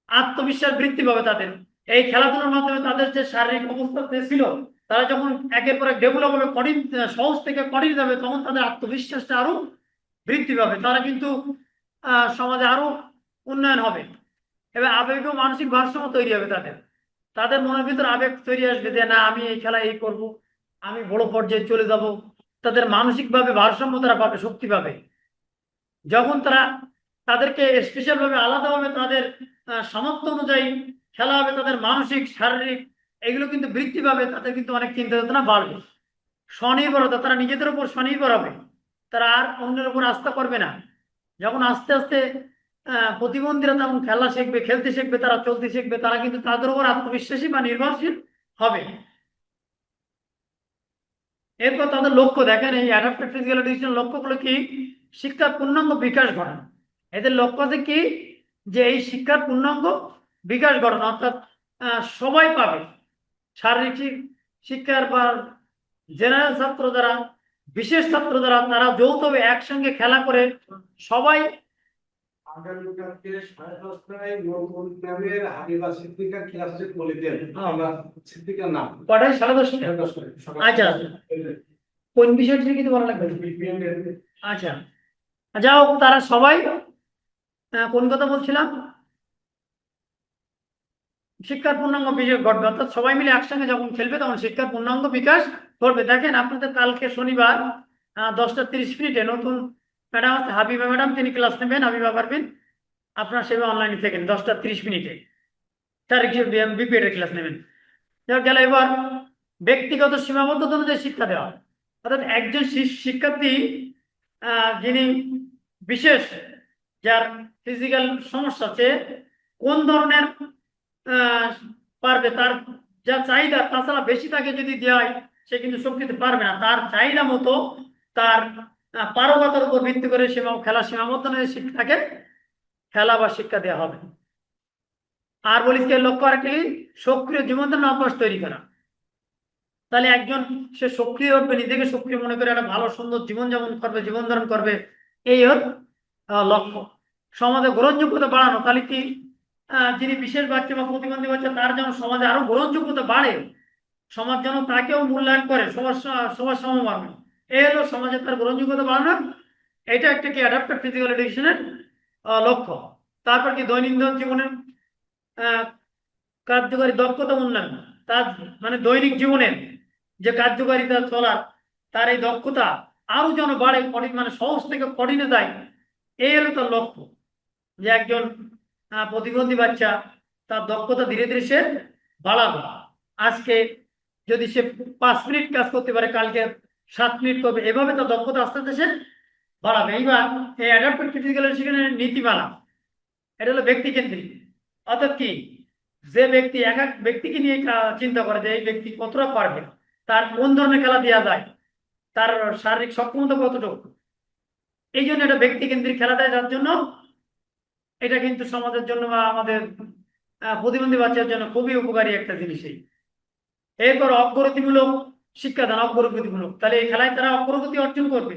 আত্মবিশ্বাস বৃদ্ধি পাবে তাদের। এই খেলাধুলার মাধ্যমে তাদের যে শারীরিক অবস্থা যে ছিল, তারা যখন একের পর এক ডেভেলপ হবে, কঠিন সহজ থেকে কঠিন যাবে, তখন তাদের আত্মবিশ্বাসটা আরো বৃদ্ধি পাবে। তারা কিন্তু সমাজে আরো উন্নয়ন হবে। এবার আবেগ ও মানসিক ভারসাম্য তৈরি হবে তাদের। তাদের মনের ভিতর আবেগ তৈরি আসবে যে না, আমি এই খেলায় এই করব, আমি বড় পর্যায়ে চলে যাব। তাদের মানসিক ভাবে ভারসাম্য তারা পাবে, শক্তি পাবে। যখন তারা তাদেরকে স্পেশাল ভাবে আলাদাভাবে তাদের সামর্থ্য অনুযায়ী খেলা হবে, তাদের মানসিক শারীরিক এগুলো কিন্তু বৃদ্ধি পাবে। তাদের কিন্তু অনেক চিন্তা চেতনা বাড়বে, স্বনির্ভরতা, তারা নিজেদের উপর স্বনির্ভর হবে। তারা আর অন্যের উপর আস্থা করবে না। যখন আস্তে আস্তে প্রতিবন্ধীরা তখন খেলা শিখবে, খেলতে শিখবে, তারা চলতে শিখবে, তারা কিন্তু তাদের উপর আত্মবিশ্বাসী বা নির্ভরশীল হবে। এরপর তাদের লক্ষ্য দেখেন, এই অ্যাডাপ্টিভ ফিজিক্যাল এডুকেশন লক্ষ্যগুলো কি? শিক্ষার পূর্ণাঙ্গ বিকাশ ঘটানো। এদের লক্ষ্য আছে কি? যে এই শিক্ষার পূর্ণাঙ্গ বিকাশ ঘটানো, অর্থাৎ সবাই পাবে শারীরিক শিক্ষার বা জেনারেল ছাত্র যারা, বিশেষ ছাত্র যারা, তারা যৌথভাবে একসঙ্গে খেলা করে সবাই। আগামীকালকে 10:30টায় নতুন গ্রামের হাবিবা সিদ্দিকা ক্লাসে বলে দেন। আমরা সিদ্দিকার নাম কটায়? 10:30টায়। 10:30টায়। আচ্ছা, কোন বিষয়টি কিন্তু বলা লাগবে? আচ্ছা, যাও তারা সবাই কোন কথা বলছিলাম? শিক্ষার পূর্ণাঙ্গ বিকাশ ঘটবে, অর্থাৎ সবাই মিলে একসঙ্গে যখন খেলবে তখন শিক্ষার পূর্ণাঙ্গ বিকাশ ঘটবে। দেখেন আপনাদের কালকে শনিবার 10:30 নতুন ম্যাডাম আছে, হাবিবা ম্যাডাম, তিনি ক্লাস নেবেন। হাবিবা পারবেন, আপনার সেবা অনলাইনে থাকেন 10:30 তারিখ বিপিএড এর ক্লাস নেবেন। গেল এবার ব্যক্তিগত সীমাবদ্ধতা অনুযায়ী শিক্ষা দেওয়া, অর্থাৎ একজন শিক্ষার্থী যিনি বিশেষ, যার ফিজিক্যাল সমস্যা আছে, কোন ধরনের পারবে, তার যা চাহিদা, তাছাড়া বেশি তাকে যদি দেওয়া হয় সে কিন্তু শোধ দিতে পারবে না। তার চাহিদা মতো, তার পারগতার উপর ভিত্তি করে খেলা সীমাবদ্ধ তাকে খেলা বা শিক্ষা দেওয়া হবে। আর বলিস লক্ষ্য আরেকটি, সক্রিয় জীবনধারণ অভ্যাস তৈরি করা। তাহলে একজন সে সক্রিয় উঠবে, নিজেকে সক্রিয় মনে করে একটা ভালো সুন্দর জীবনযাপন করবে, জীবন ধারণ করবে, এই ওর লক্ষ্য। সমাজে গ্রহণযোগ্যতা বাড়ানো, তাহলে কি যিনি বিশেষ বাচ্চা বা প্রতিবন্ধী বাচ্চা, তার যেন সমাজে আরো গ্রহণযোগ্যতা বাড়ে, সমাজ যেন তাকেও মূল্যায়ন করে, সবার সমমানে, এই হলো সমাজে তার গ্রহণযোগ্যতা বাড়ানো। এটা একটা কি অ্যাডাপ্টিভ ফিজিক্যাল এডুকেশনের লক্ষ্য। তারপর কি দৈনন্দিন জীবনের কার্যকারী দক্ষতা উন্নয়ন, তার মানে দৈনিক জীবনের যে কার্যকারিতা চলার, তার এই দক্ষতা আরো যেন বাড়ে, কঠিন মানে সহজ থেকে কঠিনে যায়, এই হলো তার লক্ষ্য। যে একজন প্রতিবন্ধী বাচ্চা, তার দক্ষতা ধীরে ধীরে সে বাড়াবে। আজকে যদি সে 5 মিনিট কাজ করতে পারে, কালকে 7 মিনিট করবে, এভাবে তার দক্ষতা আস্তে আস্তে সে বাড়াবে। এইবার এই অ্যাডাপ্টিভ ফিজিক্যাল এডুকেশনের নীতিমালা, এটা হলো ব্যক্তি কেন্দ্রিক। অর্থাৎ কি, যে ব্যক্তি এক এক ব্যক্তিকে নিয়ে চিন্তা করে যে এই ব্যক্তি কতটা পারবে, তার কোন ধরনের খেলা দেওয়া যায়, তার শারীরিক সক্ষমতা কতটুকু, এই জন্য এটা ব্যক্তি কেন্দ্রিক খেলা দেয়। যার জন্য এটা কিন্তু সমাজের জন্য বা আমাদের প্রতিবন্ধী বাচ্চার জন্য খুবই উপকারী একটা জিনিসই। এরপর অগ্রগতিমূলক শিক্ষাদান, অগ্রগতিমূলক, তাহলে এই খেলায় তারা অগ্রগতি অর্জন করবে।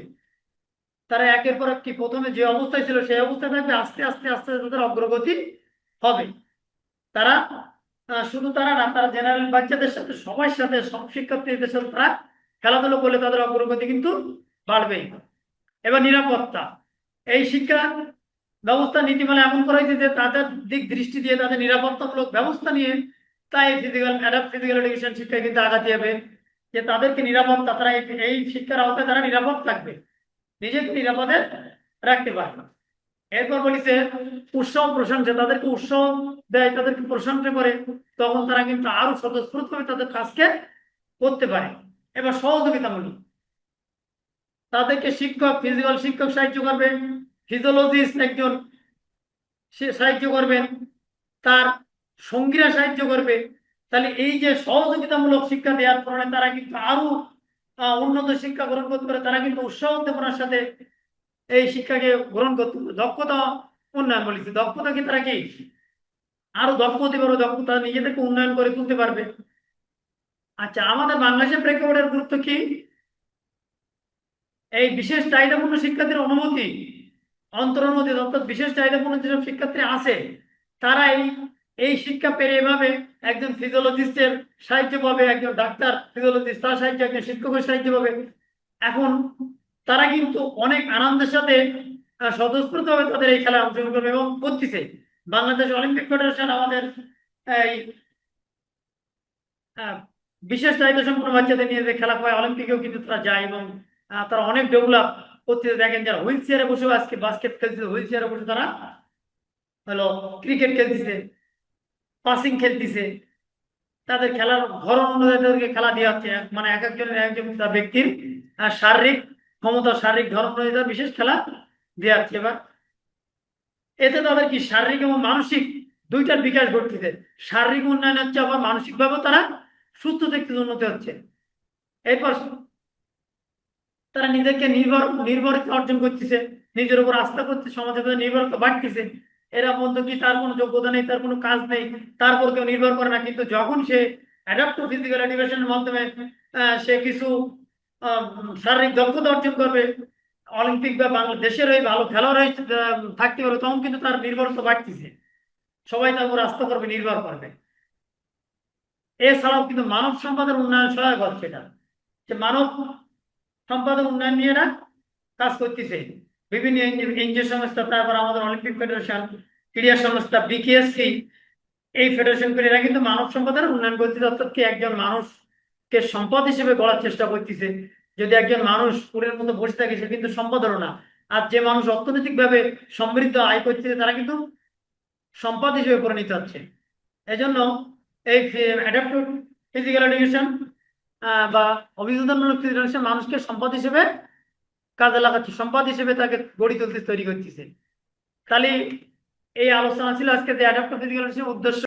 তারা একের পর এক কি প্রথমে যে অবস্থায় ছিল সেই অবস্থায় থাকবে, আস্তে আস্তে আস্তে তাদের অগ্রগতি হবে। তারা শুধু তারা না, তারা জেনারেল বাচ্চাদের সাথে, সবার সাথে, সব শিক্ষার্থীদের সাথে তারা খেলাধুলো করলে তাদের অগ্রগতি কিন্তু বাড়বেই। এবার নিরাপত্তা, এই শিক্ষা ব্যবস্থা নীতিমালা এমন করা হয়েছে যে তাদের দিক দৃষ্টি দিয়ে তাদের নিরাপত্তামূলক ব্যবস্থা নিয়ে, তাই ফিজিক্যাল এডুকেশন শিক্ষায় কিন্তু আগাতে হবে যে তাদেরকে নিরাপত্তা, তারা এই শিক্ষার আওতায় তারা নিরাপদ থাকবে, নিজেকে নিরাপদে রাখতে পারবে। এরপর বলিছে উৎসাহ প্রশংসা, তাদেরকে উৎসাহ দেয়, তাদেরকে প্রশংসা করে, তখন তারা কিন্তু আরো স্বতঃস্ফূর্তভাবে তাদের কাজকে করতে পারে। এবার সহযোগিতামূলক, তাদেরকে শিক্ষক, ফিজিক্যাল শিক্ষক সাহায্য করবে, ফিজিওলজিস্ট একজন সে সাহায্য করবেন, তার সঙ্গীরা সাহায্য করবে। তাহলে এই যে সহযোগিতামূলক শিক্ষা দেওয়ার কারণে তারা কিন্তু আরো উন্নত শিক্ষা গ্রহণ করতে পারে। তারা কিন্তু উৎসাহ উদ্দীপনার সাথে এই শিক্ষাকে গ্রহণ করতে পারে। দক্ষতা উন্নয়ন বলেছে, দক্ষতা কি তারা কি আরো দক্ষ হতে পারবে, দক্ষতা নিজেদেরকে উন্নয়ন করে তুলতে পারবে। আচ্ছা, আমাদের বাংলাদেশের প্রেক্ষাপটের গুরুত্ব কি? এই বিশেষ চাহিদাপূর্ণ শিক্ষার্থীর অনুমতি, অন্তর্নুমতি, অর্থাৎ বিশেষ চাহিদাপূর্ণ যেসব শিক্ষার্থী আছে, তারা এই এই শিক্ষা পেরে এভাবে একজন ফিজিওলজিস্টের সাহায্য পাবে, একজন ডাক্তার ফিজিওলজিস্ট তার সাহায্য, একজন শিক্ষকের সাহায্য পাবে। এখন তারা কিন্তু অনেক আনন্দের সাথে স্বতঃস্ফূর্তভাবে তাদের এই খেলায় অংশগ্রহণ করবে এবং করতেছে। বাংলাদেশ অলিম্পিক ফেডারেশন আমাদের এই আহ, বিশেষ চাহিদা সম্পন্ন বাচ্চাদের নিয়ে যে খেলা হয় অলিম্পিকেও কিন্তু তারা যায় এবং তারা অনেক ডেভেলপ করতেছে। দেখেন যারা হুইল চেয়ারে বসে আজকে বাস্কেট খেলতেছে, হুইল চেয়ারে বসে তারা হলো ক্রিকেট খেলতেছে, পাসিং খেলতেছে। তাদের খেলার ধরন অনুযায়ী তাদেরকে খেলা দেওয়া হচ্ছে, মানে এক একজনের একজন ব্যক্তির শারীরিক ক্ষমতা, শারীরিক ধরন অনুযায়ী তার বিশেষ খেলা দেওয়া হচ্ছে। এবার এতে তাদের কি শারীরিক এবং মানসিক দুইটার বিকাশ ঘটতেছে। শারীরিক উন্নয়ন হচ্ছে, আবার মানসিক ভাবেও তারা সুস্থ দেখতে উন্নতি হচ্ছে। এরপর তারা নিজেকে নির্ভরতা অর্জন করতেছে, নিজের উপর আস্থা করতে, সমাজের প্রতি নির্ভরতা বাড়তেছে। এরা বলতো কি তার কোনো যোগ্যতা নেই, তার কোনো কাজ নেই, তারপর কেউ নির্ভর করে না। কিন্তু যখন সে অ্যাডাপ্ট টু ফিজিক্যাল এডুকেশনের মাধ্যমে সে কিছু শারীরিক দক্ষতা অর্জন করবে, অলিম্পিক বা বাংলাদেশের হয়ে ভালো খেলোয়াড় হয়ে থাকতে পারবে, তখন কিন্তু তার নির্ভরতা বাড়তেছে। সবাই তার উপর আস্থা করবে, নির্ভর করবে। এছাড়াও কিন্তু মানব সম্পদের উন্নয়ন সহায়ক হচ্ছে এটা, যে মানব সম্পদের উন্নয়ন নিয়ে এরা কাজ করতেছে। বিভিন্ন এনজিও সংস্থা, তারপর আমাদের অলিম্পিক ফেডারেশন, ক্রীড়া সংস্থা, বিকেএসসি, এই ফেডারেশন করে এরা কিন্তু মানব সম্পদের উন্নয়ন করতেছে। অর্থাৎ কি একজন মানুষকে সম্পদ হিসেবে গড়ার চেষ্টা করতেছে। যদি একজন মানুষ পুরের মতো বসে থাকে সে কিন্তু সম্পদ হলো না। আর যে মানুষ অর্থনৈতিক ভাবে সমৃদ্ধ আয় করতেছে তারা কিন্তু সম্পদ হিসেবে পরিণত হচ্ছে। এজন্য এই অ্যাডাপ্টিভ ফিজিক্যাল এডুকেশন বা অভিযোজনমূলক এডুকেশন মানুষকে সম্পদ হিসেবে কাজে লাগাচ্ছে, সম্পদ হিসেবে তাকে গড়ে তুলতে তৈরি করতেছে। তাহলে এই আলোচনা ছিল আজকে যে অ্যাডাপ্টিভ ফিজিক্যাল এডুকেশনের উদ্দেশ্য।